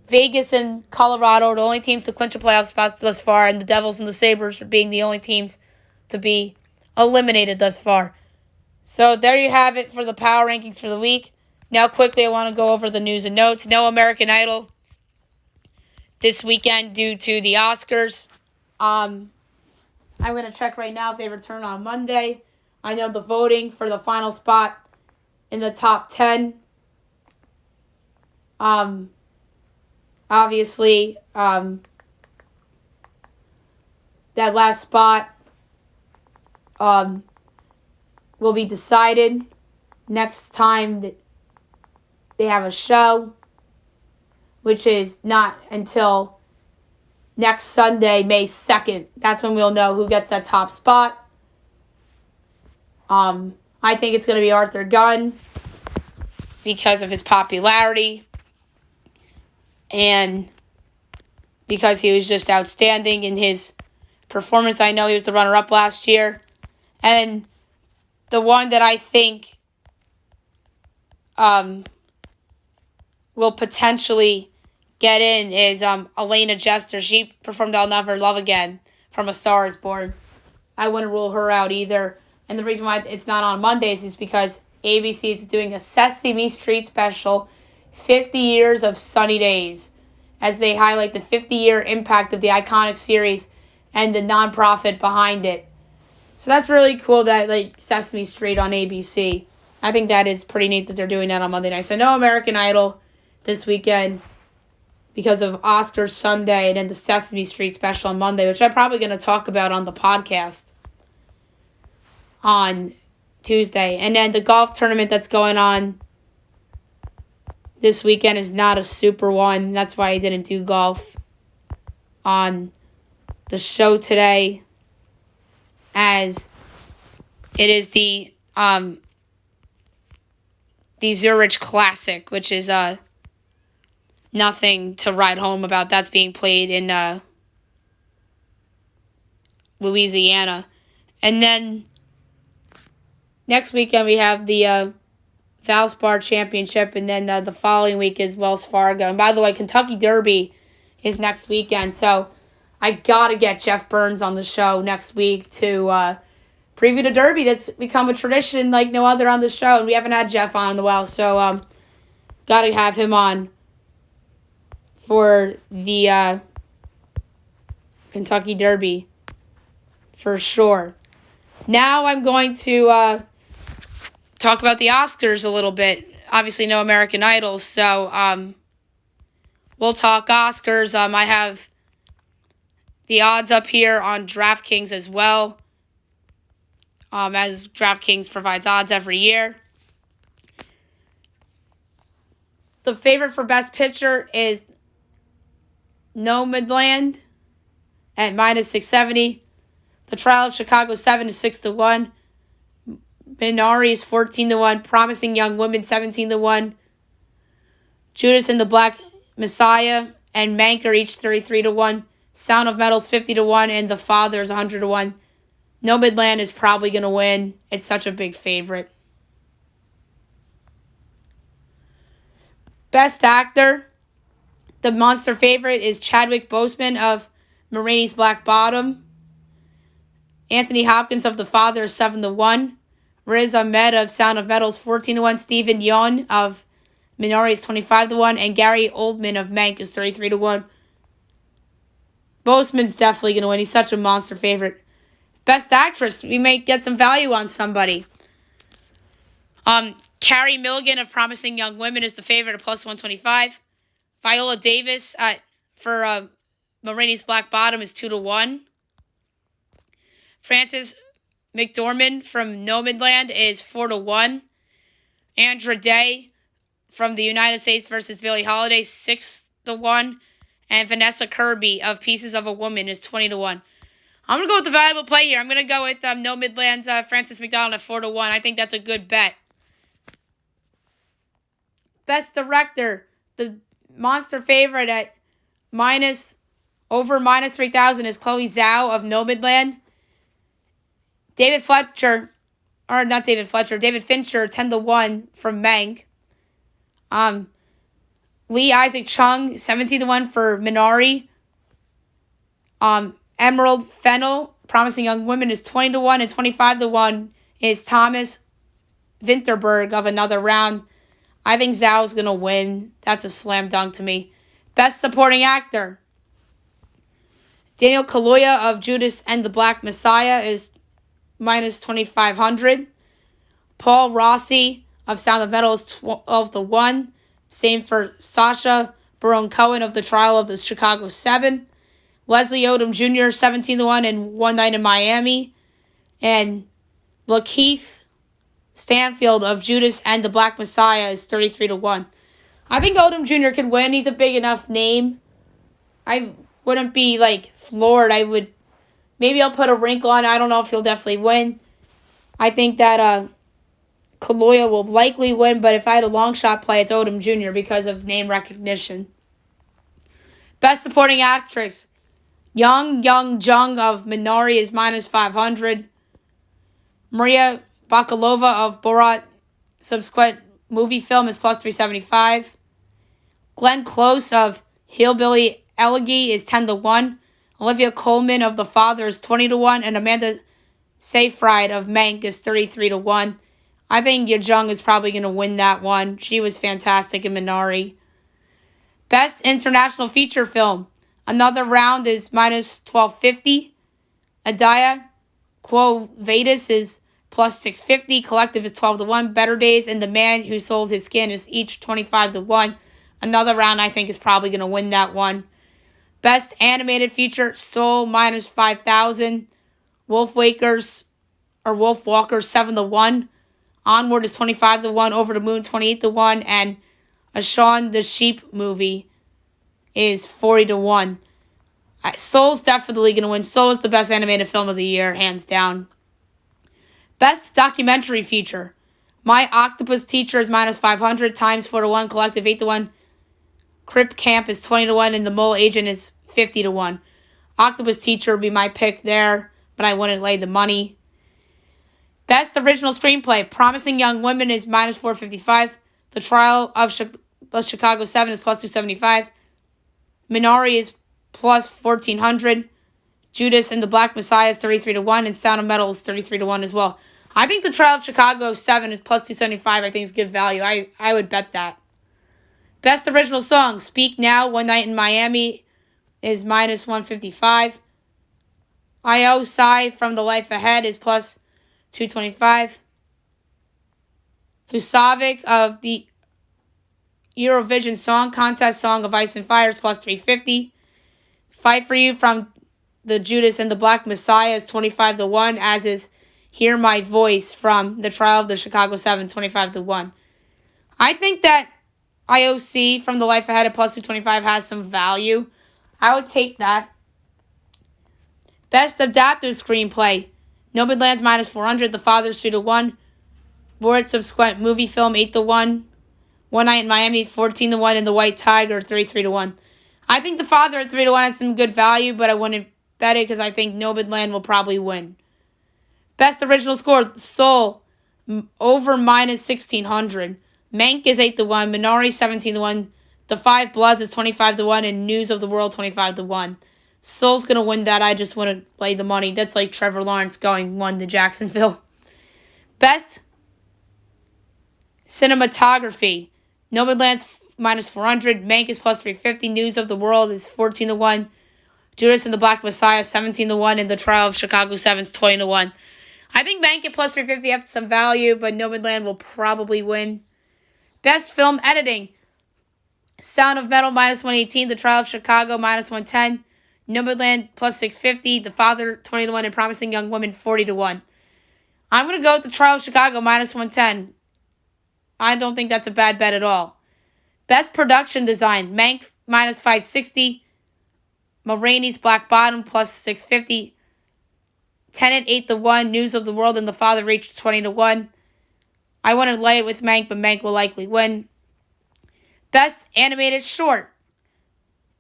Speaker 1: Vegas and Colorado are the only teams to clinch a playoff spot thus far, and the Devils and the Sabres are being the only teams to be eliminated thus far. So there you have it for the power rankings for the week. Now quickly I want to go over the news and notes. No American Idol this weekend due to the Oscars. I'm going to check right now if they return on Monday. I know the voting for the final spot in the top 10. Obviously, that last spot will be decided next time that they have a show, which is not until next Sunday, May 2nd. That's when we'll know who gets that top spot. I think it's going to be Arthur Gunn because of his popularity and because he was just outstanding in his performance. I know he was the runner-up last year. And the one that I think will potentially get in is Elena Jester. She performed I'll Never Love Again from A Star Is Born. I wouldn't rule her out either. And the reason why it's not on Mondays is because ABC is doing a Sesame Street special, 50 Years of Sunny Days, as they highlight the 50-year impact of the iconic series and the nonprofit behind it. So that's really cool that like Sesame Street on ABC. I think that is pretty neat that they're doing that on Monday night. So no American Idol this weekend because of Oscars Sunday and then the Sesame Street special on Monday, which I'm probably going to talk about on the podcast on Tuesday. And then the golf tournament that's going on this weekend is not a super one. That's why I didn't do golf on the show today, as it is the Zurich Classic, which is nothing to write home about. That's being played in Louisiana. And then next weekend we have the Valspar Championship, and then the following week is Wells Fargo. And by the way, Kentucky Derby is next weekend, so I got to get Jeff Burns on the show next week to preview the Derby. That's become a tradition like no other on the show, and we haven't had Jeff on in a while, so got to have him on for the Kentucky Derby for sure. Now I'm going to talk about the Oscars a little bit. Obviously, no American Idol, so we'll talk Oscars. I have the odds up here on DraftKings as well, as DraftKings provides odds every year. The favorite for Best Picture is Nomadland at minus 670. The Trial of Chicago 7 to 6-1. Minari is 14-1. Promising Young Women 17-1. Judas and the Black Messiah and Mank are each 33-1. Sound of Metal's 50-1, and The Father is 100-1. Nomadland is probably going to win. It's such a big favorite. Best Actor. The monster favorite is Chadwick Boseman of Ma Rainey's Black Bottom. Anthony Hopkins of The Father is 7-1. Riz Ahmed of Sound of Metal is 14-1. Stephen Yeun of Minari is 25-1. And Gary Oldman of Mank is 33-1. Boseman's definitely going to win. He's such a monster favorite. Best Actress. We may get some value on somebody. Carrie Milligan of Promising Young Women is the favorite at plus 125. Viola Davis for Ma Rainey's Black Bottom is 2-1. Frances McDormand from Nomadland is 4-1. Andra Day from the United States versus Billie Holiday, 6-1. And Vanessa Kirby of Pieces of a Woman is 20-1. I'm going to go with the valuable play here. I'm going to go with Nomadland's Frances McDormand at 4-1. I think that's a good bet. Best Director, the monster favorite at over minus 3,000 is Chloe Zhao of Nomadland. David Fincher, 10-1 from Mank. Lee Isaac Chung, 17-1 for Minari. Emerald Fennell, Promising Young Women, is 20-1, and 25-1 is Thomas Vinterberg of Another Round. I think Zhao's going to win. That's a slam dunk to me. Best Supporting Actor. Daniel Kaluuya of Judas and the Black Messiah is minus 2,500. Paul Rossi of Sound of Metal is 12-1. Same for Sacha Baron Cohen of The Trial of the Chicago 7. Leslie Odom Jr. 17-1 in One Night in Miami. And Lakeith Stanfield of Judas and the Black Messiah is 33-1. I think Odom Jr. could win. He's a big enough name. I wouldn't be floored. Maybe I'll put a wrinkle on it. I don't know if he'll definitely win. I think that Kaluuya will likely win, but if I had a long shot play, it's Odom Jr. because of name recognition. Best Supporting Actress. Young Jung of Minari is minus 500. Maria Bakalova of Borat subsequent movie film is plus 375. Glenn Close of Hillbilly Elegy is 10-1. Olivia Colman of The Father is 20-1. And Amanda Seyfried of Mank is 33-1. I think Ye Jung is probably going to win that one. She was fantastic in Minari. Best International Feature Film. Another Round is minus 1250. Adaya Quo Vadis is plus 650. Collective is 12-1. Better Days and The Man Who Sold His Skin is each 25-1. Another Round, I think, is probably going to win that one. Best Animated Feature, Soul minus 5,000. Wolfwalkers 7-1. Onward is 25-1. Over the Moon 28-1. And A Shaun the Sheep movie is 40-1. Soul's definitely going to win. Soul is the best animated film of the year, hands down. Best Documentary Feature. My Octopus Teacher is minus 500. Times 4-1. Collective 8-1. Crip Camp is 20-1. And The Mole Agent is 50-1. Octopus Teacher would be my pick there, but I wouldn't lay the money. Best Original Screenplay. Promising Young Women is minus 455. The Trial of the Chicago 7 is plus 275. Minari is plus 1,400. Judas and the Black Messiah is 33-1. And Sound of Metal is 33-1 as well. I think The Trial of Chicago 7 is plus 275. I think is good value. I would bet that. Best Original Song. Speak Now, One Night in Miami is minus 155. I.O. Psy from The Life Ahead is plus 225. Husavik of the Eurovision Song Contest Song of Ice and Fire is plus 350. Fight for You from the Judas and the Black Messiah is 25-1, as is Hear My Voice from The Trial of the Chicago 7, 25-1. I think that IOC from The Life Ahead at plus 225 has some value. I would take that. Best Adapted Screenplay. Nomadland's minus 400. The Father's 3-1. Board subsequent movie film 8-1. One Night in Miami 14-1. And The White Tiger 33-1. I think The Father at 3-1 has some good value, but I wouldn't bet it because I think Nomadland will probably win. Best Original Score. Soul over minus 1,600. Mank is 8-1. Minari 17-1. The Five Bloods is 25-1. And News of the World 25-1. Soul's going to win that. I just wouldn't lay the money. That's like Trevor Lawrence going 1 to Jacksonville. Best Cinematography. Nomadland's minus 400. Mank is plus 350. News of the World is 14-1. Judas and the Black Messiah 17-1. And The Trial of Chicago 7 is 20-1. I think Mank at plus 350 has some value, but Nomadland will probably win. Best Film Editing. Sound of Metal minus 118. The Trial of Chicago minus 110. Nomadland plus 650. The Father 20-1, and Promising Young Woman 40-1. I'm going to go with the Trial of Chicago minus 110. I don't think that's a bad bet at all. Best Production Design, Mank minus 560. Mulroney's Black Bottom plus 650. Tenet 8-1. News of the World and The Father reached 20-1. I want to lay it with Mank, but Mank will likely win. Best Animated Short.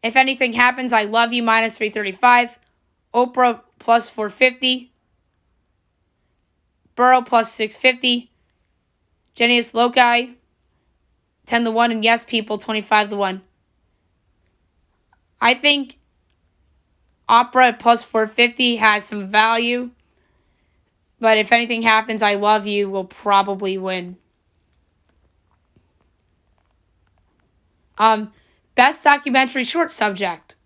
Speaker 1: If Anything Happens, I Love You minus 335. Oprah plus 450. Burrow plus 650. Genius Loci 10-1, and Yes People 25-1. I think Opera at plus 450 has some value. But If Anything Happens, I Love You will probably win. Best Documentary Short Subject.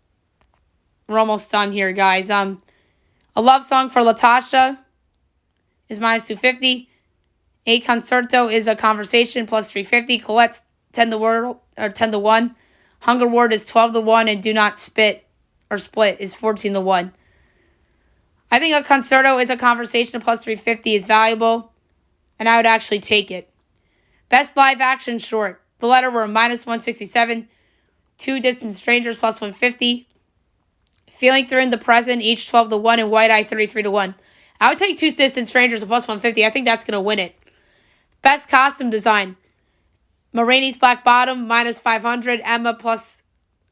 Speaker 1: We're almost done here, guys. A Love Song for Latasha is minus 250. A Concerto is a Conversation plus 350. Colette's 10-1. Hunger Word is 12-1, and Do Not Split is 14-1. I think A Concerto is a Conversation plus 350 is valuable, and I would actually take it. Best Live Action Short. The Letter were minus 167. Two Distant Strangers plus 150. Feeling Through in the Present, each 12-1, and White Eye 33-1. I would take Two Distant Strangers at plus 150. I think that's going to win it. Best Costume Design. Mulroney's Black Bottom minus 500. Emma plus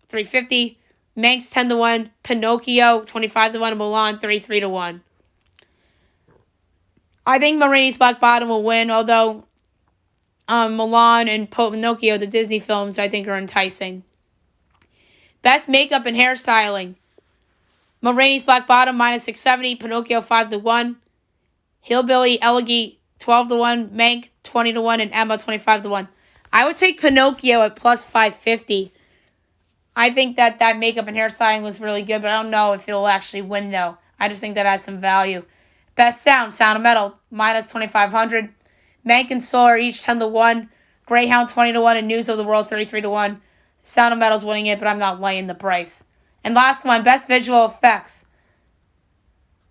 Speaker 1: 350. Manx 10-1. Pinocchio 25-1. And Milan 33-1. I think Mulroney's Black Bottom will win, although Milan and Pinocchio, the Disney films, I think are enticing. Best Makeup and Hairstyling. Mulroney's Black Bottom minus 670. Pinocchio 5-1. Hillbilly Elegy 12-1. Mank 20-1. And Emma 25-1. I would take Pinocchio at plus 550. I think that makeup and hairstyling was really good, but I don't know if it'll actually win, though. I just think that has some value. Best Sound, Sound of Metal, minus 2,500. Mank and Soul are each 10-1. Greyhound 20-1, and News of the World 33-1. Sound of Metal's winning it, but I'm not laying the price. And last one, Best Visual Effects.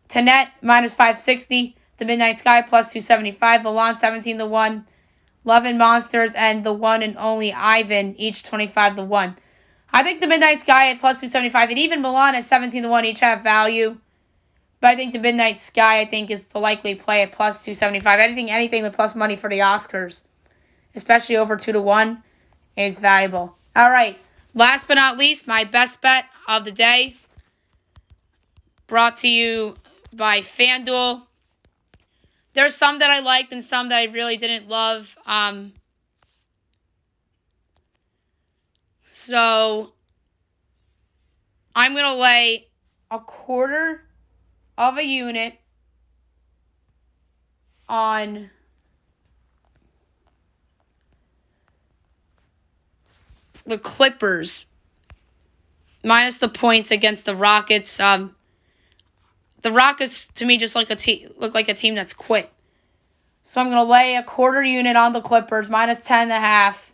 Speaker 1: Tenet, minus 560. The Midnight Sky, plus 275. Milan 17-1. Love and Monsters and The One and Only Ivan, each 25-1. I think The Midnight Sky at plus 275 and even Milan at 17-1 each have value. But I think The Midnight Sky, is the likely play at plus 275. Anything with plus money for the Oscars, especially over 2-1, is valuable. All right. Last but not least, my best bet of the day, brought to you by FanDuel. There's some that I liked and some that I really didn't love. So I'm going to lay a quarter of a unit on the Clippers minus the points against the Rockets. The Rockets, to me, just look like a team that's quit. So I'm going to lay a quarter unit on the Clippers, minus 10.5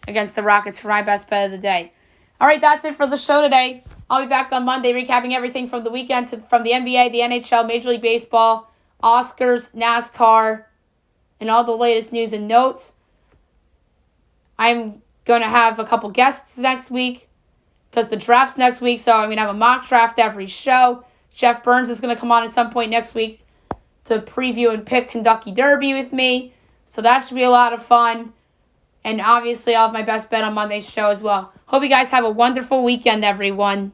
Speaker 1: against the Rockets for my best bet of the day. All right, that's it for the show today. I'll be back on Monday recapping everything from the weekend from the NBA, the NHL, Major League Baseball, Oscars, NASCAR, and all the latest news and notes. I'm going to have a couple guests next week because the draft's next week, so I'm going to have a mock draft every show. Jeff Burns is going to come on at some point next week to preview and pick Kentucky Derby with me. So that should be a lot of fun. And obviously, I'll have my best bet on Monday's show as well. Hope you guys have a wonderful weekend, everyone.